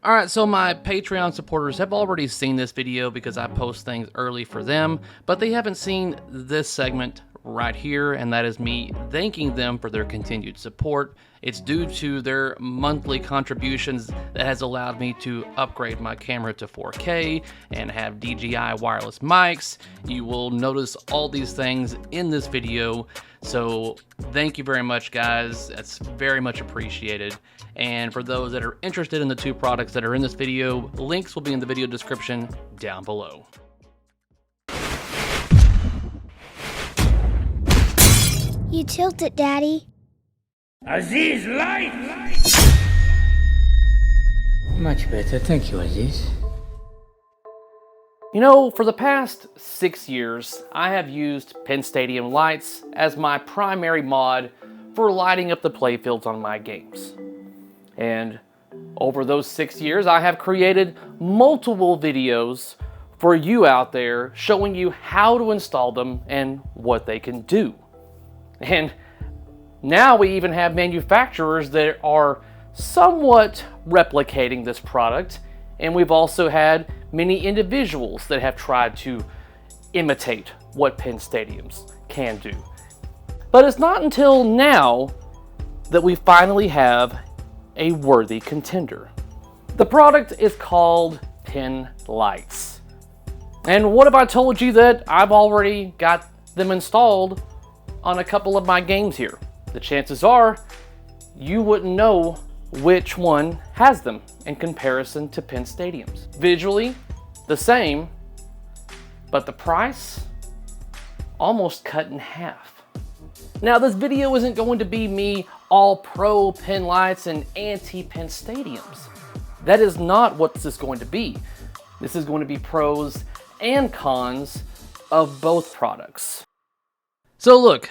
Alright, so my Patreon supporters have already seen this video because I post things early for them, but they haven't seen this segment right here, and that is me thanking them for their continued support. It's due to their monthly contributions that has allowed me to upgrade my camera to 4K and have DJI wireless mics. You will notice all these things in this video, so thank you very much, guys. That's very much appreciated. And for those that are interested in the two products that are in this video, links will be in the video description down below. You tilt it, Daddy. Aziz, light! Much better, thank you, Aziz. You know, for the past 6 years, I have used Pinstadium lights as my primary mod for lighting up the playfields on my games. And over those 6 years, I have created multiple videos for you out there showing you how to install them and what they can do. And now we even have manufacturers that are somewhat replicating this product, and we've also had many individuals that have tried to imitate what Pinstadiums can do. But it's not until now that we finally have a worthy contender. The product is called Pinlights. And what if I told you that I've already got them installed on a couple of my games here? The chances are you wouldn't know which one has them in comparison to Pinstadiums. Visually, the same, but the price almost cut in half. Now, this video isn't going to be me all pro Pinlights and anti Pinstadiums. That is not what this is going to be. This is going to be pros and cons of both products. So look,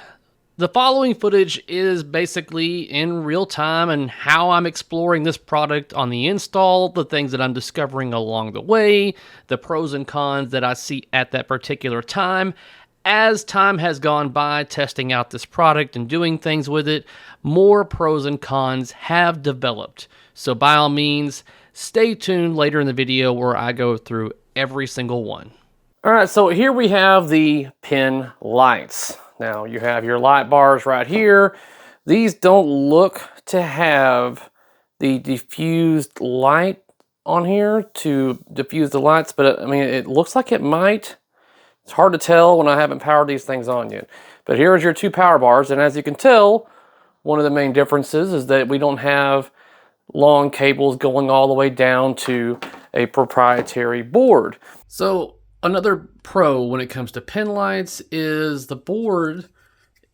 the following footage is basically in real time and how I'm exploring this product on the install, the things that I'm discovering along the way, the pros and cons that I see at that particular time. As time has gone by testing out this product and doing things with it, more pros and cons have developed. So by all means, stay tuned later in the video where I go through every single one. All right, so here we have the Pinlights. Now you have your light bars right here. These don't look to have the diffused light on here to diffuse the lights, but I mean, it looks like it might. It's hard to tell when I haven't powered these things on yet. But here's your two power bars, and as you can tell, one of the main differences is that we don't have long cables going all the way down to a proprietary board. So another pro when it comes to Pinlights is the board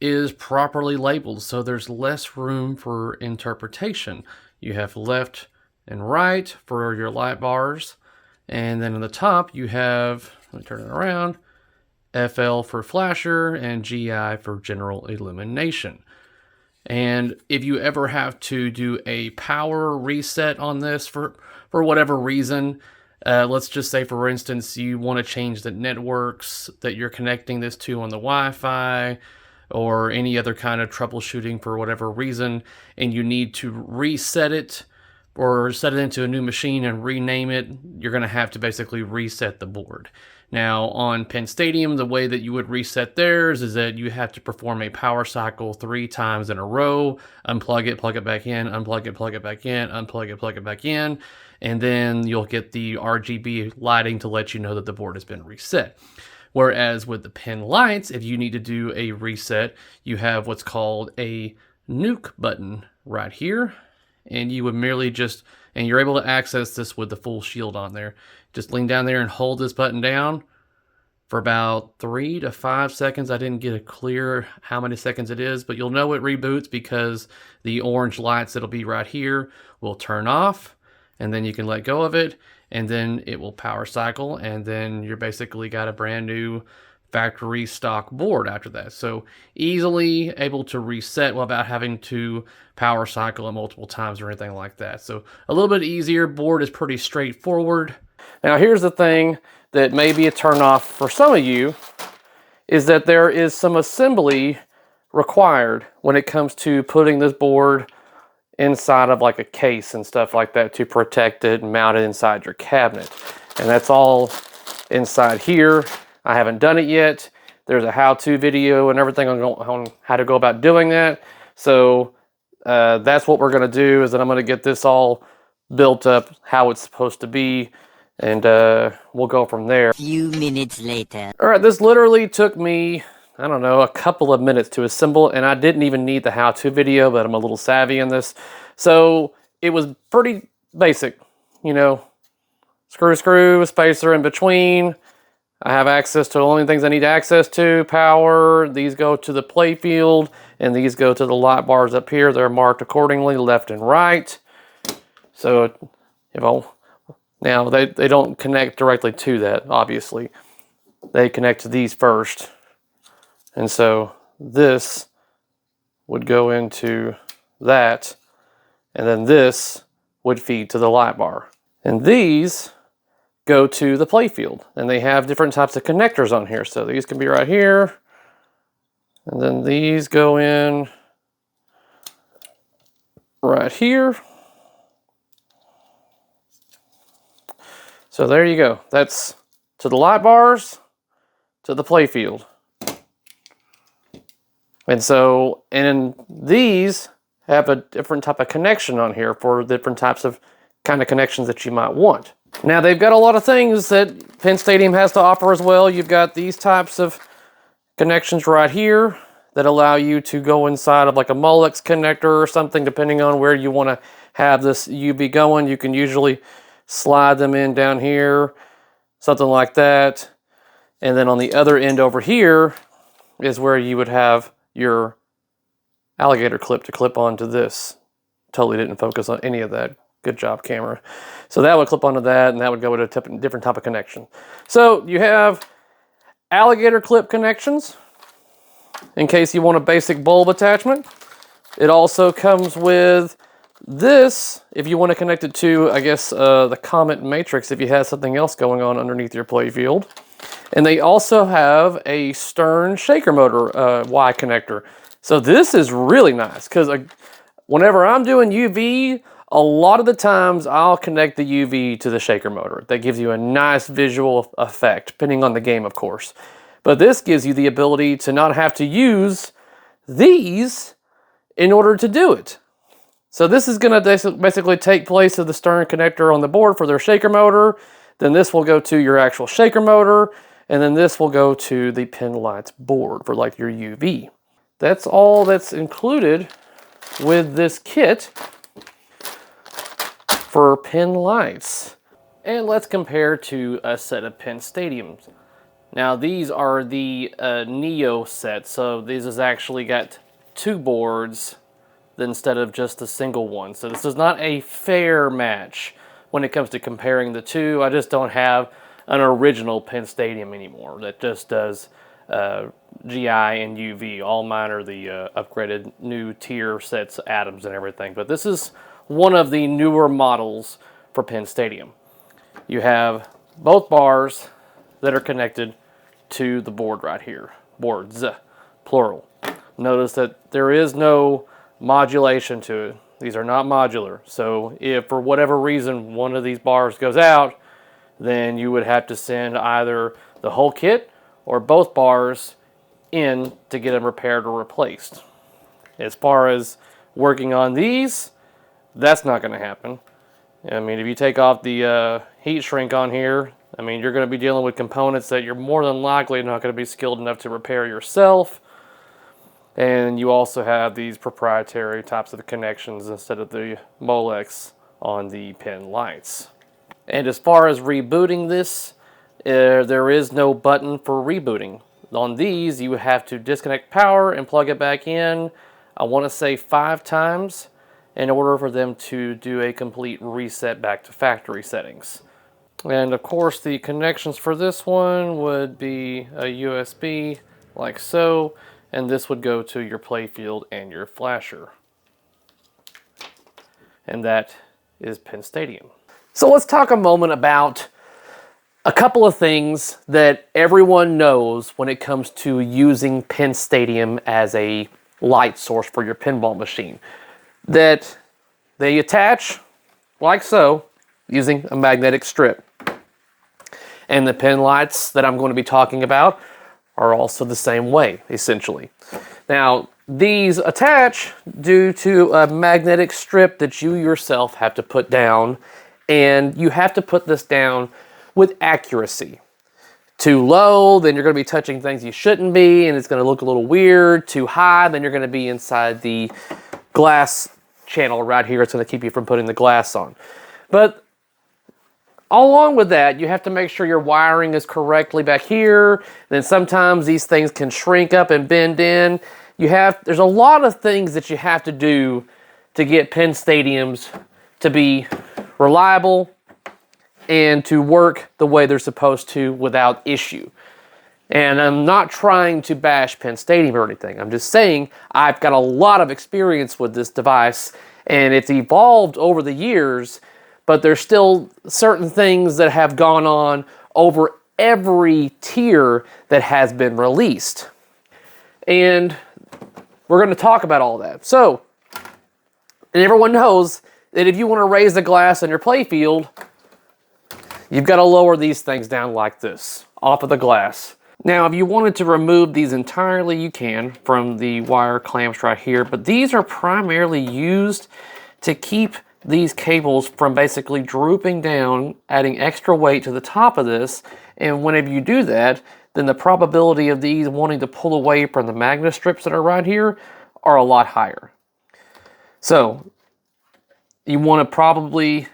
is properly labeled, so there's less room for interpretation. You have left and right for your light bars, and then on the top you have, let me turn it around, FL for flasher and GI for general illumination. And if you ever have to do a power reset on this for whatever reason, let's just say, for instance, you want to change the networks that you're connecting this to on the Wi-Fi or any other kind of troubleshooting for whatever reason, and you need to reset it or set it into a new machine and rename it, you're going to have to basically reset the board. Now, on Pinstadium, the way that you would reset theirs is that you have to perform a power cycle 3 times in a row, unplug it, plug it back in, unplug it, plug it back in, unplug it, plug it back in, and then you'll get the RGB lighting to let you know that the board has been reset. Whereas with the Pinlights, if you need to do a reset, you have what's called a nuke button right here, and you would merely just, and you're able to access this with the full shield on there. Just lean down there and hold this button down for about 3 to 5 seconds. I didn't get a clear how many seconds it is, but you'll know it reboots because the orange lights that'll be right here will turn off, and then you can let go of it, and then it will power cycle, and then you're basically got a brand new factory stock board after that. So easily able to reset without having to power cycle it multiple times or anything like that. So a little bit easier. Board is pretty straightforward. Now here's the thing that may be a turn off for some of you, is that there is some assembly required when it comes to putting this board inside of like a case and stuff like that to protect it and mount it inside your cabinet. And that's all inside here. I haven't done it yet. There's a how-to video and everything on how to go about doing that. So that's what we're going to do, is that I'm going to get this all built up how it's supposed to be, and we'll go from there. A few minutes later. All right, this literally took me, I don't know, a couple of minutes to assemble, and I didn't even need the how-to video, but I'm a little savvy in this. So it was pretty basic, you know, screw, spacer in between. I have access to the only things I need access to, power. These go to the play field, and these go to the light bars up here. They're marked accordingly, left and right. So, now they don't connect directly to that, obviously. They connect to these first. And so this would go into that, and then this would feed to the light bar. And these go to the play field, and they have different types of connectors on here. So these can be right here, and then these go in right here. So there you go. That's to the light bars, to the play field. And these have a different type of connection on here for different types of kind of connections that you might want. Now they've got a lot of things that Pinstadium has to offer as well. You've got these types of connections right here that allow you to go inside of like a Molex connector or something, depending on where you want to have this UV going. You can usually slide them in down here, something like that. And then on the other end over here is where you would have your alligator clip to clip onto this. Totally didn't focus on any of that. Good job, camera. So that would clip onto that, and that would go with a different type of connection. So you have alligator clip connections in case you want a basic bulb attachment. It also comes with this if you want to connect it to, I guess, the Comet Matrix if you have something else going on underneath your play field. And they also have a Stern shaker motor Y connector. So this is really nice because whenever I'm doing UV, a lot of the times I'll connect the UV to the shaker motor. That gives you a nice visual effect, depending on the game, of course. But this gives you the ability to not have to use these in order to do it. So this is going to basically take place of the Stern connector on the board for their shaker motor. Then this will go to your actual shaker motor. And then this will go to the Pinlights board for like your UV. That's all that's included with this kit for Pinlights. And let's compare to a set of Pinstadiums. Now these are the Neo set, so this has actually got two boards instead of just a single one. So this is not a fair match when it comes to comparing the two. I just don't have an original Pinstadium anymore that just does GI and UV. All mine are the upgraded new tier sets, atoms and everything. But this is one of the newer models for Pinstadium. You have both bars that are connected to the board right here. Boards, plural. Notice that there is no modulation to it. These are not modular. So if for whatever reason one of these bars goes out, then you would have to send either the whole kit or both bars in to get them repaired or replaced. As far as working on these, that's not going to happen. I mean, if you take off the heat shrink on here, I mean, you're going to be dealing with components that you're more than likely not going to be skilled enough to repair yourself. And you also have these proprietary types of connections instead of the Molex on the Pinlights. And as far as rebooting this, there is no button for rebooting. On these, you have to disconnect power and plug it back in, I want to say 5 times, in order for them to do a complete reset back to factory settings. And of course, the connections for this one would be a USB, like so, and this would go to your playfield and your flasher. And that is Pinstadium. So let's talk a moment about a couple of things that everyone knows when it comes to using Pinstadium as a light source for your pinball machine. That They attach like so using a magnetic strip. And the pin lights that I'm going to be talking about are also the same way, essentially. Now, these attach due to a magnetic strip that you yourself have to put down, and you have to put this down with accuracy. Too low, then you're going to be touching things you shouldn't be, and it's going to look a little weird. Too high, then you're going to be inside the glass channel right here. It's going to keep you from putting the glass on. But along with that, you have to make sure your wiring is correctly back here. Then sometimes these things can shrink up and bend in. There's a lot of things that you have to do to get Pinstadiums to be reliable and to work the way they're supposed to without issue. And I'm not trying to bash Pinstadium or anything. I'm just saying I've got a lot of experience with this device, and it's evolved over the years, but there's still certain things that have gone on over every tier that has been released. And we're going to talk about all that. So, and everyone knows that if you want to raise the glass on your playfield, you've got to lower these things down like this, off of the glass. Now, if you wanted to remove these entirely, you can from the wire clamps right here, but these are primarily used to keep these cables from basically drooping down, adding extra weight to the top of this, and whenever you do that, then the probability of these wanting to pull away from the magnet strips that are right here are a lot higher. So, you want to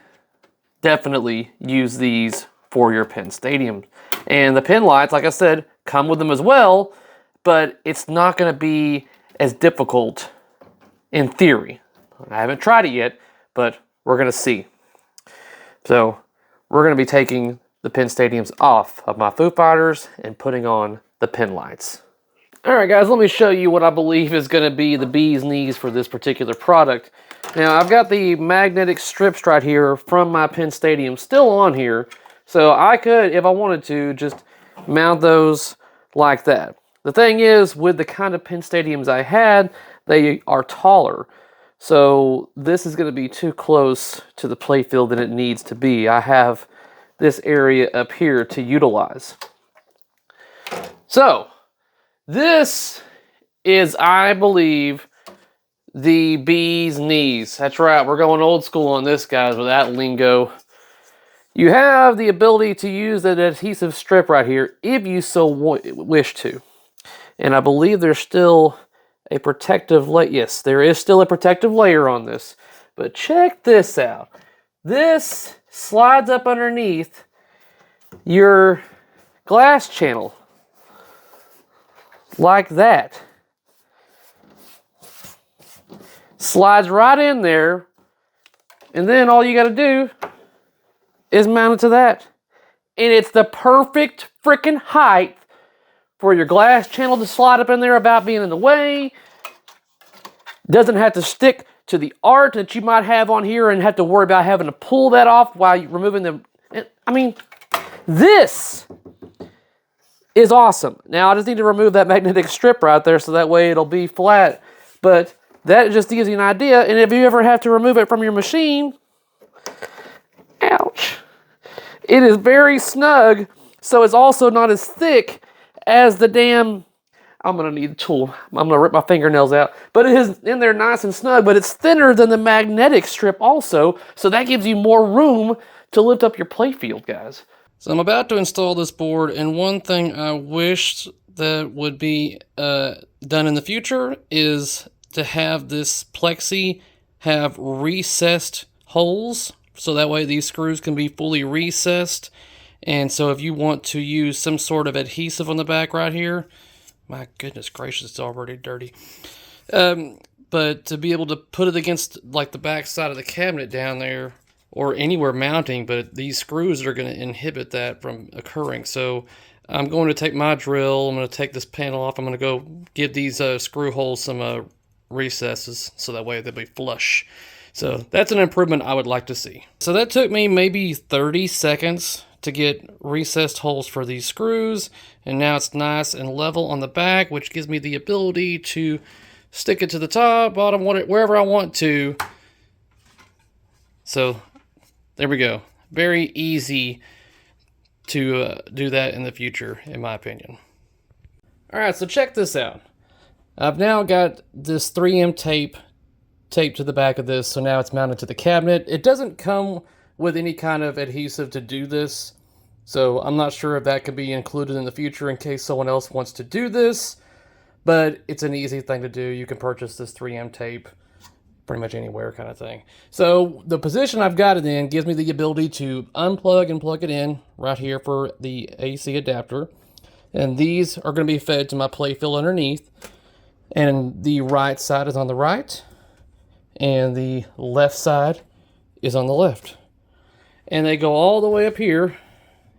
definitely use these for your Pinstadium. And the pin lights, like I said, come with them as well, but it's not going to be as difficult in theory. I haven't tried it yet, but we're going to see. So we're going to be taking the Pinstadiums off of my Foo Fighters and putting on the pin lights. Alright guys, let me show you what I believe is going to be the bee's knees for this particular product. Now I've got the magnetic strips right here from my Pinstadium still on here, so I could, if I wanted to, just mount those like that. The thing is, with the kind of Pinstadiums I had, they are taller. So this is going to be too close to the playfield than it needs to be. I have this area up here to utilize. So this is, I believe, the bee's knees. That's right, we're going old school on this, guys, with that lingo. You have the ability to use that adhesive strip right here if you so wish to. And I believe there's still a protective layer. Yes, there is still a protective layer on this. But check this out. This slides up underneath your glass channel. Like that. Slides right in there. And then all you got to do is mount it to that. And it's the perfect freaking height for your glass channel to slide up in there without being in the way. Doesn't have to stick to the art that you might have on here and have to worry about having to pull that off while you're removing them. I mean, this is awesome. Now, I just need to remove that magnetic strip right there so that way it'll be flat. But that just gives you an idea. And if you ever have to remove it from your machine, ouch, it is very snug. So it's also not as thick as the damn, I'm going to need a tool. I'm going to rip my fingernails out. But it is in there nice and snug, but it's thinner than the magnetic strip also. So that gives you more room to lift up your playfield, guys. So I'm about to install this board, and one thing I wish that would be done in the future is to have this plexi have recessed holes, so that way these screws can be fully recessed. And so if you want to use some sort of adhesive on the back right here, my goodness gracious, it's already dirty. But to be able to put it against like the back side of the cabinet down there, or anywhere mounting, but these screws are going to inhibit that from occurring. So I'm going to take my drill, I'm going to take this panel off, I'm going to go give these screw holes some recesses, so that way they'll be flush. So that's an improvement I would like to see. So that took me maybe 30 seconds to get recessed holes for these screws, and now it's nice and level on the back, which gives me the ability to stick it to the top, bottom, wherever I want to, So there we go. Very easy to do that in the future, in my opinion. All right, so check this out. I've now got this 3M tape taped to the back of this, so now it's mounted to the cabinet. It doesn't come with any kind of adhesive to do this, so I'm not sure if that could be included in the future in case someone else wants to do this, but it's an easy thing to do. You can purchase this 3M tape pretty much anywhere kind of thing. So the position I've got it in gives me the ability to unplug and plug it in right here for the AC adapter. And these are going to be fed to my playfield underneath. And the right side is on the right. And the left side is on the left. And they go all the way up here.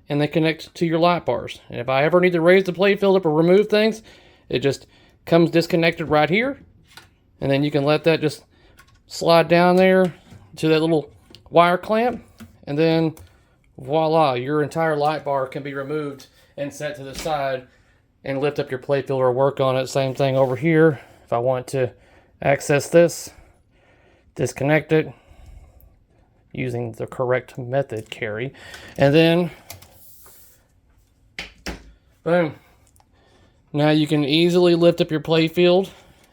And they connect to your light bars. And if I ever need to raise the playfield up or remove things, it just comes disconnected right here. And then you can let that just slide down there to that little wire clamp, and then voila, your entire light bar can be removed and set to the side and lift up your playfield or work on it. Same thing over here. If I want to access this, disconnect it using the correct method, Cary, and then boom. Now you can easily lift up your playfield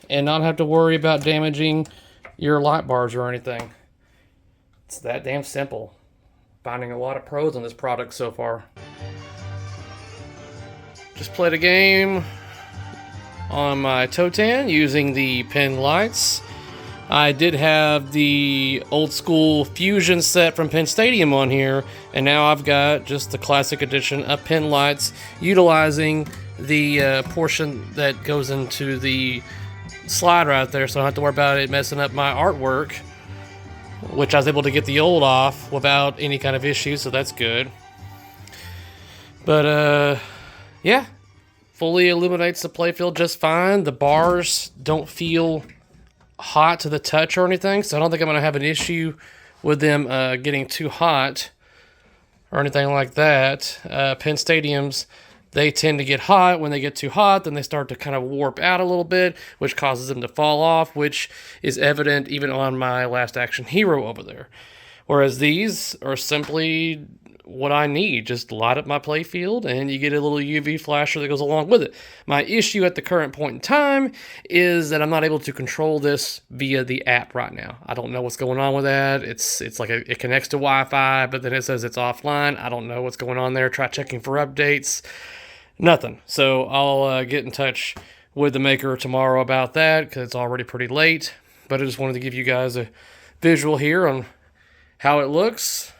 and not have to worry about damaging your light bars or anything. It's that damn simple. Finding a lot of pros on this product so far. Just played a game on my TOTAN using the Pinlights. I did have the old school Fusion set from Pinstadium on here, and now I've got just the classic edition of Pinlights, utilizing the portion that goes into the slide right there, so I don't have to worry about it messing up my artwork, which I was able to get the old off without any kind of issue, so that's good. But yeah, fully illuminates the playfield just fine. The bars don't feel hot to the touch or anything, so I don't think I'm going to have an issue with them getting too hot or anything like that. Pinstadiums, they tend to get hot. When they get too hot, then they start to kind of warp out a little bit, which causes them to fall off, which is evident even on my Last Action Hero over there. Whereas these are simply what I need. Just light up my playfield, and you get a little UV flasher that goes along with it. My issue at the current point in time is that I'm not able to control this via the app right now. I don't know what's going on with that. It's like it connects to Wi-Fi, but then it says it's offline. I don't know what's going on there. Try checking for updates. Nothing. So I'll get in touch with the maker tomorrow about that, because it's already pretty late. But I just wanted to give you guys a visual here on how it looks.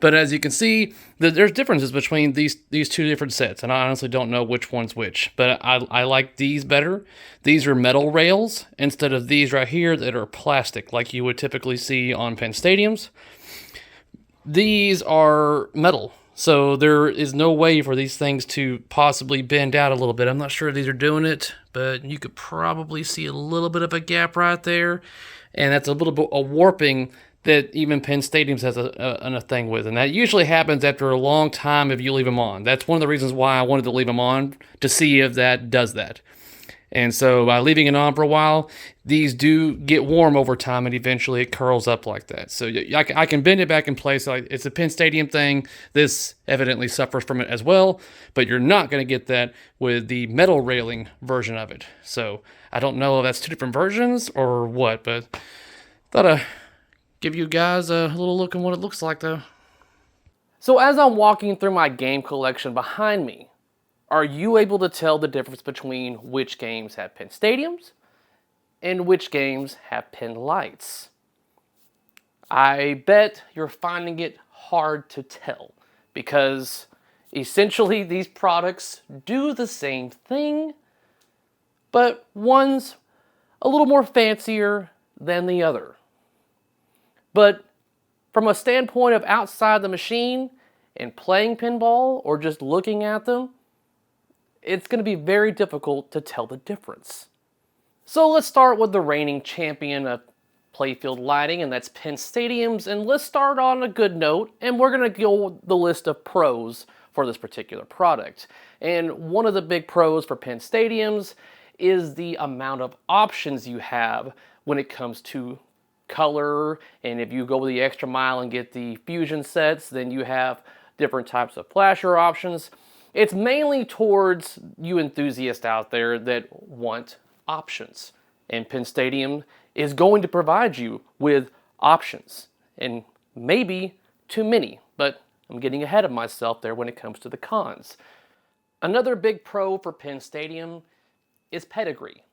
But as you can see, there's differences between these two different sets, and I honestly don't know which one's which. But I like these better. These are metal rails instead of these right here that are plastic, like you would typically see on Pinstadiums. These are metal. So there is no way for these things to possibly bend out a little bit. I'm not sure if these are doing it, but you could probably see a little bit of a gap right there. And that's a little bit of warping that even Pinstadiums has a thing with. And that usually happens after a long time if you leave them on. That's one of the reasons why I wanted to leave them on, to see if that does that. And so by leaving it on for a while, these do get warm over time, and eventually it curls up like that. So I can bend it back in place. It's a Pinstadium thing. This evidently suffers from it as well, but you're not going to get that with the metal railing version of it. So I don't know if that's two different versions or what, but thought I'd give you guys a little look at what it looks like, though. So as I'm walking through my game collection behind me, are you able to tell the difference between which games have Pinstadiums and which games have Pinlights? I bet you're finding it hard to tell, because essentially these products do the same thing, but one's a little more fancier than the other. But from a standpoint of outside the machine and playing pinball or just looking at them, it's going to be very difficult to tell the difference. So let's start with the reigning champion of playfield lighting, and that's Pinstadiums. And let's start on a good note, and we're going to go with the list of pros for this particular product. And one of the big pros for Pinstadiums is the amount of options you have when it comes to color, and if you go the extra mile and get the fusion sets, then you have different types of flasher options. It's mainly towards you enthusiasts out there that want options. And Pinstadium is going to provide you with options. And maybe too many, but I'm getting ahead of myself there when it comes to the cons. Another big pro for Pinstadium is pedigree.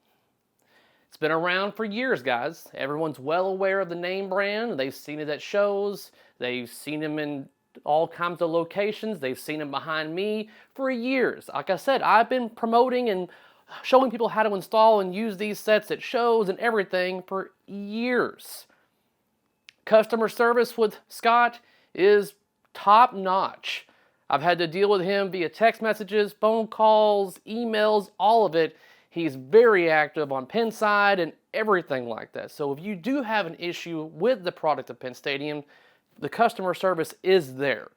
It's been around for years, guys. Everyone's well aware of the name brand. They've seen it at shows. They've seen him in all kinds of locations. They've seen him behind me for years. Like I said, I've been promoting and showing people how to install and use these sets at shows and everything for years. Customer service with Scott is top notch. I've had to deal with him via text messages, phone calls, emails, all of it. He's very active on Pinside and everything like that. So if you do have an issue with the product of Pinstadium, the customer service is there.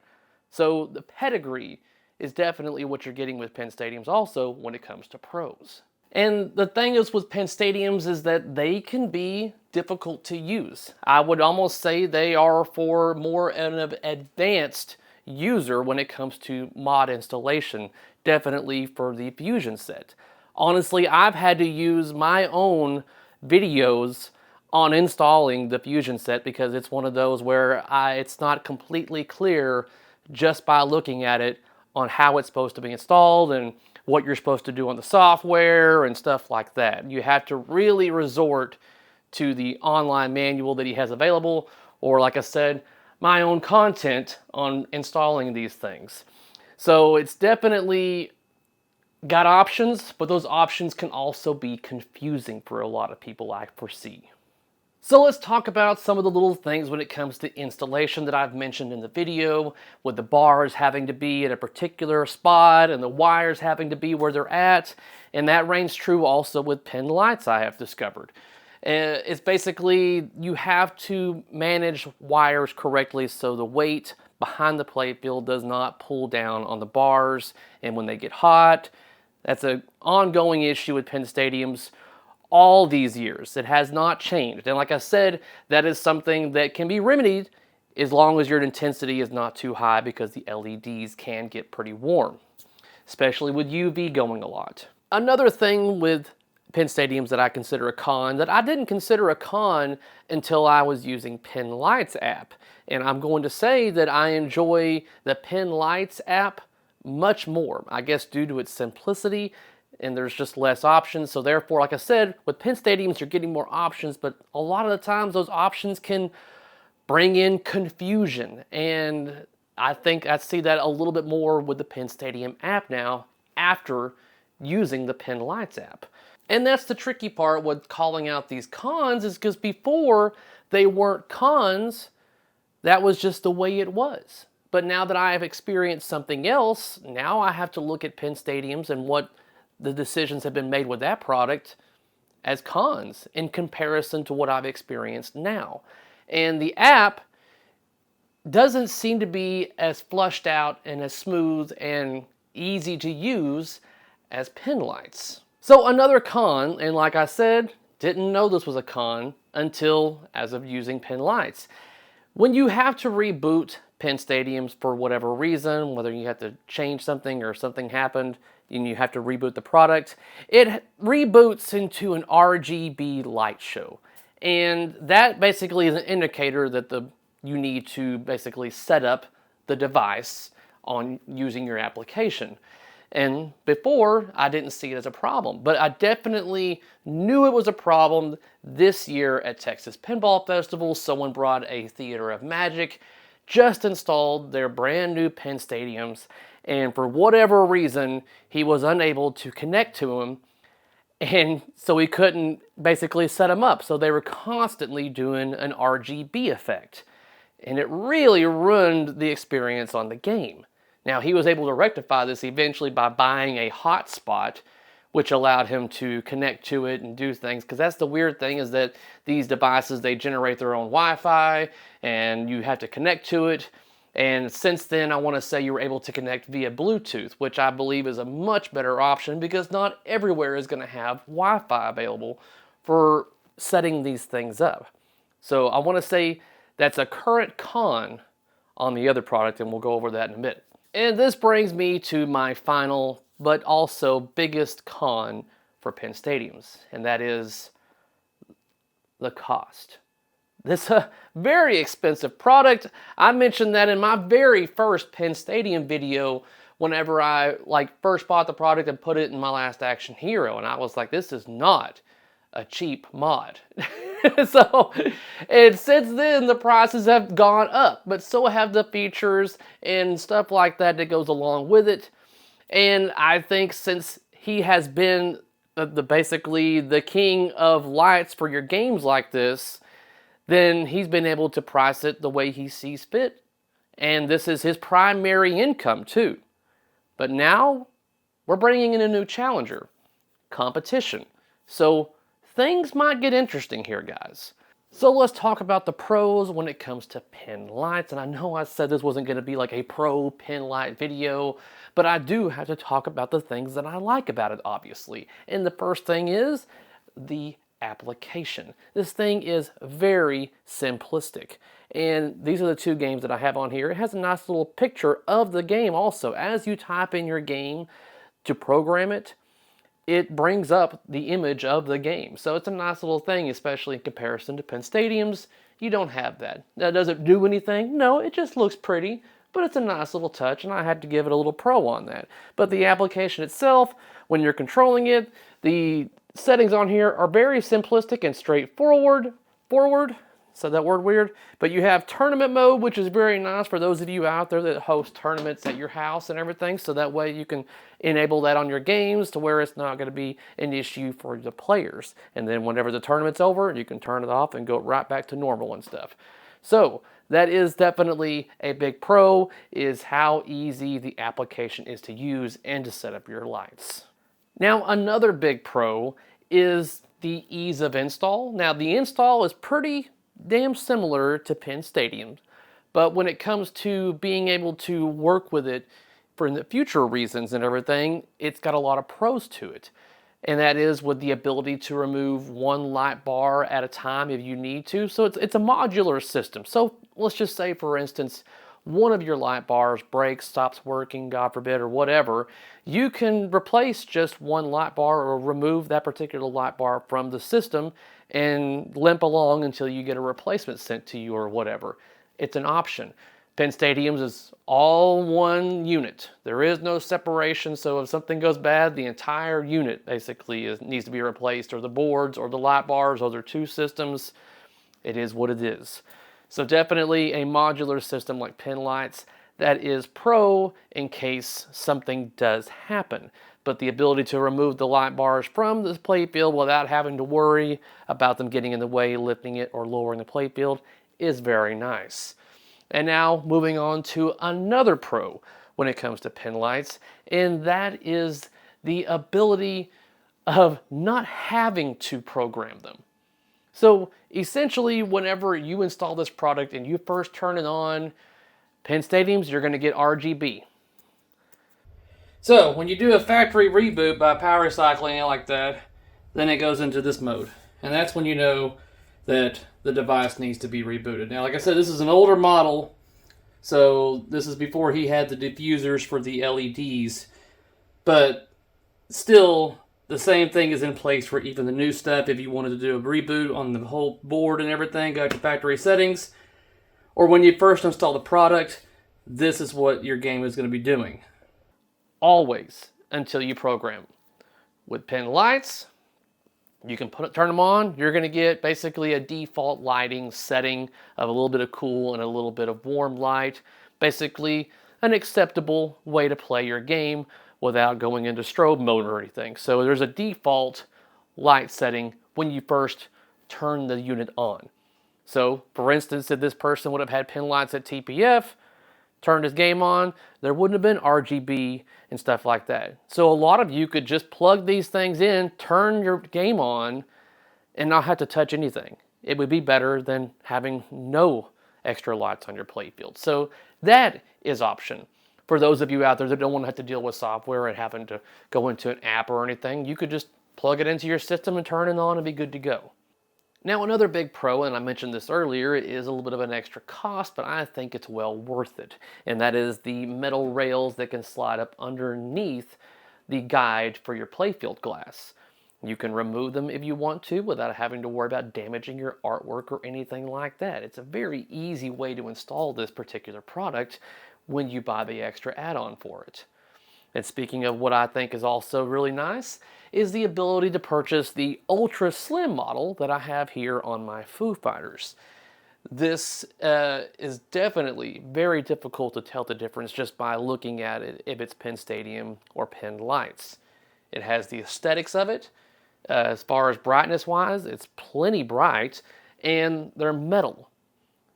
So the pedigree is definitely what you're getting with Pinstadiums also when it comes to pros. And the thing is with Pinstadiums is that they can be difficult to use. I would almost say they are for more an advanced user when it comes to mod installation, definitely for the Fusion set. Honestly, I've had to use my own videos on installing the Fusion set because it's one of those where it's not completely clear just by looking at it on how it's supposed to be installed and what you're supposed to do on the software and stuff like that. You have to really resort to the online manual that he has available, or like I said, my own content on installing these things. So it's definitely got options, but those options can also be confusing for a lot of people, I foresee. So let's talk about some of the little things when it comes to installation that I've mentioned in the video, with the bars having to be at a particular spot and the wires having to be where they're at. And that reigns true also with Pinlights, I have discovered. It's basically you have to manage wires correctly so the weight behind the playfield does not pull down on the bars, and when they get hot, that's an ongoing issue with Pinstadiums all these years. It has not changed. And like I said, that is something that can be remedied as long as your intensity is not too high, because the LEDs can get pretty warm, especially with UV going a lot. Another thing with Pinstadiums that I consider a con, that I didn't consider a con until I was using Pinlights app. And I'm going to say that I enjoy the Pinlights app much more, I guess due to its simplicity, and there's just less options. So therefore, like I said, with Pinstadiums you're getting more options, but a lot of the times those options can bring in confusion. And I think I see that a little bit more with the Pinstadium app now after using the Pinlights app. And that's the tricky part with calling out these cons, is because before they weren't cons, that was just the way it was. But now that I have experienced something else, now I have to look at Pinstadiums and what the decisions have been made with that product as cons in comparison to what I've experienced now. And the app doesn't seem to be as flushed out and as smooth and easy to use as Pinlights. So another con, and like I said, didn't know this was a con until as of using Pinlights. When you have to reboot Pinstadiums for whatever reason, whether you have to change something or something happened and you have to reboot the product, it reboots into an RGB light show. And that basically is an indicator that you need to basically set up the device on using your application. And before, I didn't see it as a problem, but I definitely knew it was a problem this year at Texas Pinball Festival. Someone brought a Theater of Magic, just installed their brand new Pinstadiums, and for whatever reason, he was unable to connect to them, and so he couldn't basically set them up. So they were constantly doing an RGB effect, and it really ruined the experience on the game. Now, he was able to rectify this eventually by buying a hotspot, which allowed him to connect to it and do things. Because that's the weird thing, is that these devices, they generate their own Wi-Fi, and you have to connect to it. And since then, I want to say you were able to connect via Bluetooth, which I believe is a much better option, because not everywhere is going to have Wi-Fi available for setting these things up. So I want to say that's a current con on the other product, and we'll go over that in a bit. And this brings me to my final, but also biggest con for Pinstadiums, and that is the cost. This is a very expensive product. I mentioned that in my very first Pinstadium video whenever I first bought the product and put it in my Last Action Hero, and I was like, this is not a cheap mod. So, and since then the prices have gone up, but so have the features and stuff like that that goes along with it. And I think since he has been basically the king of lights for your games like this, then he's been able to price it the way he sees fit. And this is his primary income too. But now we're bringing in a new challenger, competition. So things might get interesting here, guys. So let's talk about the pros when it comes to pin lights. And I know I said this wasn't going to be like a pro pin light video, but I do have to talk about the things that I like about it, obviously. And the first thing is the application. This thing is very simplistic. And these are the two games that I have on here. It has a nice little picture of the game also. As you type in your game to program it, it brings up the image of the game. So it's a nice little thing, especially in comparison to Pinstadiums. You don't have that. Now, does it do anything? No, it just looks pretty, but it's a nice little touch, and I had to give it a little pro on that. But the application itself, when you're controlling it, the settings on here are very simplistic and straightforward. Said that word weird. But you have tournament mode, which is very nice for those of you out there that host tournaments at your house and everything. So that way you can enable that on your games to where it's not going to be an issue for the players. And then whenever the tournament's over, you can turn it off and go right back to normal and stuff. So that is definitely a big pro, is how easy the application is to use and to set up your lights. Now another big pro is the ease of install. Now the install is pretty damn similar to Pinstadium, but when it comes to being able to work with it for the future reasons and everything, it's got a lot of pros to it. And that is with the ability to remove one light bar at a time if you need to. So it's a modular system. So let's just say, for instance, one of your light bars breaks, stops working, God forbid, or whatever, you can replace just one light bar or remove that particular light bar from the system and limp along until you get a replacement sent to you or whatever. It's an option. Pinstadiums is all one unit. There is no separation, so if something goes bad, the entire unit basically needs to be replaced, or the boards or the light bars, or their two systems. It is what it is. So definitely a modular system like Pinlights that is pro in case something does happen. But the ability to remove the light bars from the playfield without having to worry about them getting in the way, lifting it, or lowering the playfield is very nice. And now moving on to another pro when it comes to Pinlights, and that is the ability of not having to program them. So essentially, whenever you install this product and you first turn it on, Pinstadiums, you're going to get RGB. So when you do a factory reboot by power recycling it like that, then it goes into this mode. And that's when you know that the device needs to be rebooted. Now, like I said, this is an older model, so this is before he had the diffusers for the LEDs. But still, the same thing is in place for even the new stuff. If you wanted to do a reboot on the whole board and everything, go to factory settings. Or when you first install the product, this is what your game is going to be doing. Always, until you program. With Pinlights, you can turn them on. You're going to get basically a default lighting setting of a little bit of cool and a little bit of warm light. Basically, an acceptable way to play your game without going into strobe mode or anything. So there's a default light setting when you first turn the unit on. So, for instance, if this person would have had Pinlights at TPF, turned his game on, there wouldn't have been RGB and stuff like that. So a lot of you could just plug these things in, turn your game on, and not have to touch anything. It would be better than having no extra lights on your playfield. So that is option. For those of you out there that don't want to have to deal with software and having to go into an app or anything, you could just plug it into your system and turn it on and be good to go. Now another big pro, and I mentioned this earlier, is a little bit of an extra cost, but I think it's well worth it. And that is the metal rails that can slide up underneath the guide for your playfield glass. You can remove them if you want to without having to worry about damaging your artwork or anything like that. It's a very easy way to install this particular product when you buy the extra add-on for it. And speaking of what I think is also really nice, is the ability to purchase the ultra slim model that I have here on my Foo Fighters. This is definitely very difficult to tell the difference just by looking at it, if it's Pinstadium or Pinlights. It has the aesthetics of it. As far as brightness wise, it's plenty bright, and they're metal.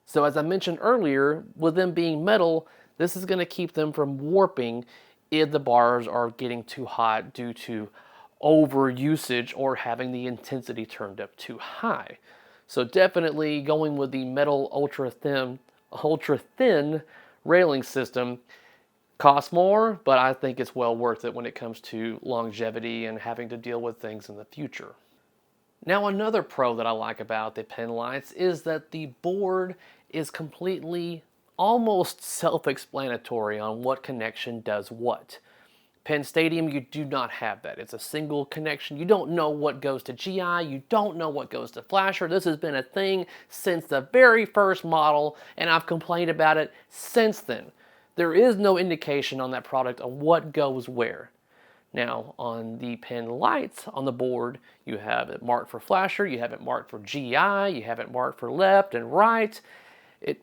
So as I mentioned earlier, with them being metal, this is going to keep them from warping if the bars are getting too hot due to over usage or having the intensity turned up too high. So definitely going with the metal ultra thin railing system costs more, but I think it's well worth it when it comes to longevity and having to deal with things in the future. Now another pro that I like about the Pinlights is that the board is completely almost self-explanatory on what connection does what. Pinstadium, you do not have that. It's a single connection. You don't know what goes to GI. You don't know what goes to Flasher. This has been a thing since the very first model, and I've complained about it since then. There is no indication on that product on what goes where. Now, on the Pinlights on the board, you have it marked for Flasher, you have it marked for GI, you have it marked for left and right. It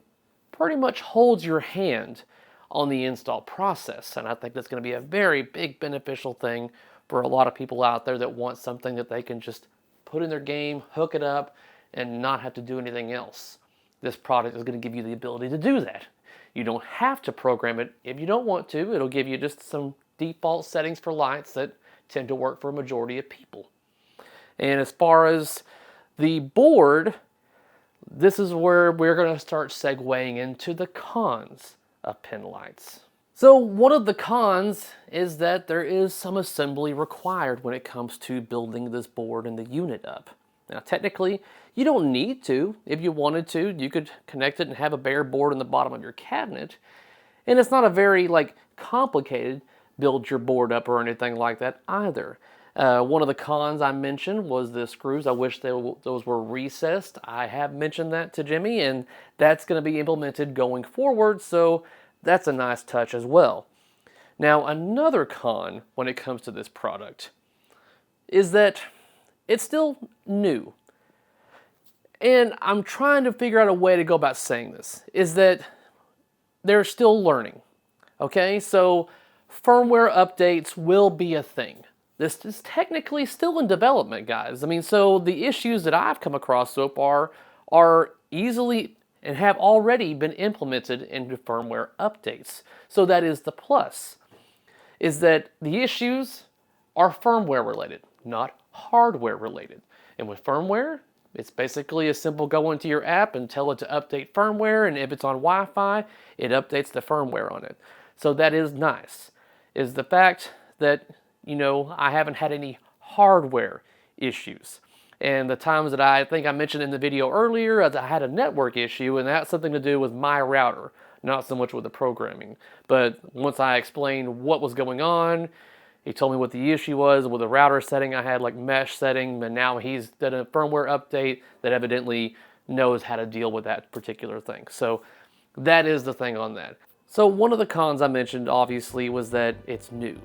pretty much holds your hand on the install process, and I think that's going to be a very big beneficial thing for a lot of people out there that want something that they can just put in their game, hook it up, and not have to do anything else. This product is going to give you the ability to do that. You don't have to program it if you don't want to. It'll give you just some default settings for lights that tend to work for a majority of people. And as far as the board, this is where we're going to start segueing into the cons of Pinlights. So one of the cons is that there is some assembly required when it comes to building this board and the unit up. Now technically, you don't need to. If you wanted to, you could connect it and have a bare board in the bottom of your cabinet. And it's not a very complicated build your board up or anything like that either. One of the cons I mentioned was the screws. I wish those were recessed. I have mentioned that to Jimmy, and that's going to be implemented going forward, so that's a nice touch as well. Now, another con when it comes to this product is that it's still new. And I'm trying to figure out a way to go about saying this, is that they're still learning. Okay, so firmware updates will be a thing. This is technically still in development, guys. I mean, so the issues that I've come across so far are easily and have already been implemented into firmware updates. So that is the plus, is that the issues are firmware related, not hardware related. And with firmware, it's basically a simple go into your app and tell it to update firmware, and if it's on Wi-Fi, it updates the firmware on it. So that is nice. Is the fact that, I haven't had any hardware issues. And the times that I think I mentioned in the video earlier, I had a network issue, and that's something to do with my router, not so much with the programming. But once I explained what was going on, he told me what the issue was with the router setting. I had mesh setting, and now he's done a firmware update that evidently knows how to deal with that particular thing. So that is the thing on that. So one of the cons I mentioned obviously was that it's new.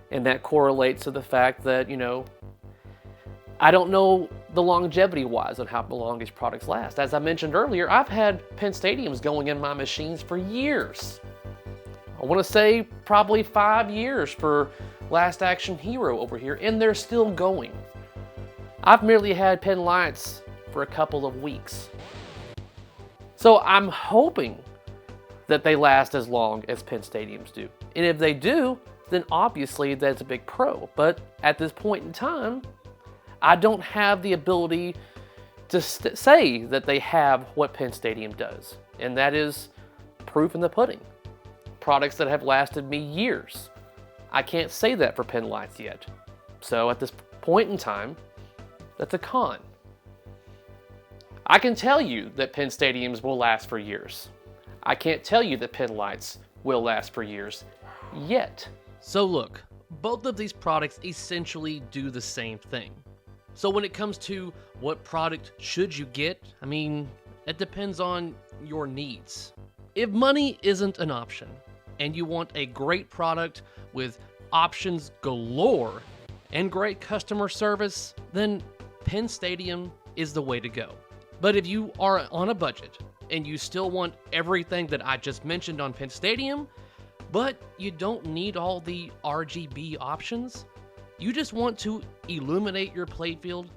And that correlates to the fact that, I don't know the longevity wise on how long these products last. As I mentioned earlier, I've had Pinstadiums going in my machines for years. I want to say probably 5 years for Last Action Hero over here, and they're still going. I've merely had Pinlights for a couple of weeks. So I'm hoping that they last as long as Pinstadiums do. And if they do, then obviously that's a big pro. But at this point in time, I don't have the ability to say that they have what Pinstadium does. And that is proof in the pudding. Products that have lasted me years. I can't say that for Pinlights yet. So at this point in time, that's a con. I can tell you that Pinstadiums will last for years. I can't tell you that Pinlights will last for years yet. So look, both of these products essentially do the same thing. So when it comes to what product should you get, I mean, it depends on your needs. If money isn't an option and you want a great product with options galore and great customer service, then Pinstadium is the way to go. But if you are on a budget and you still want everything that I just mentioned on Pinstadium, but you don't need all the RGB options, you just want to illuminate your playfield,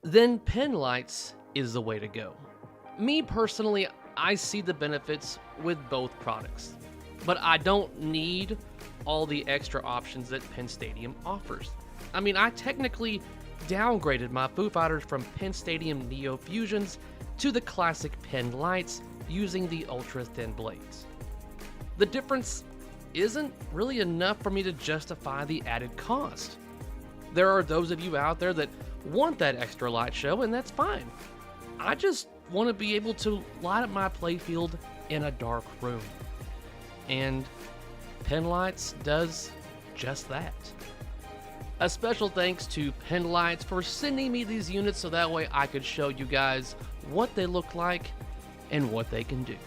then Pinlights is the way to go. Me personally, I see the benefits with both products, but I don't need all the extra options that Pinstadium offers. I mean, I technically downgraded my Foo Fighters from Pinstadium Neo Fusions to the classic Pinlights using the ultra thin blades. The difference isn't really enough for me to justify the added cost. There are those of you out there that want that extra light show, and that's fine. I just want to be able to light up my playfield in a dark room. And Pinlights does just that. A special thanks to Pinlights for sending me these units so that way I could show you guys what they look like and what they can do.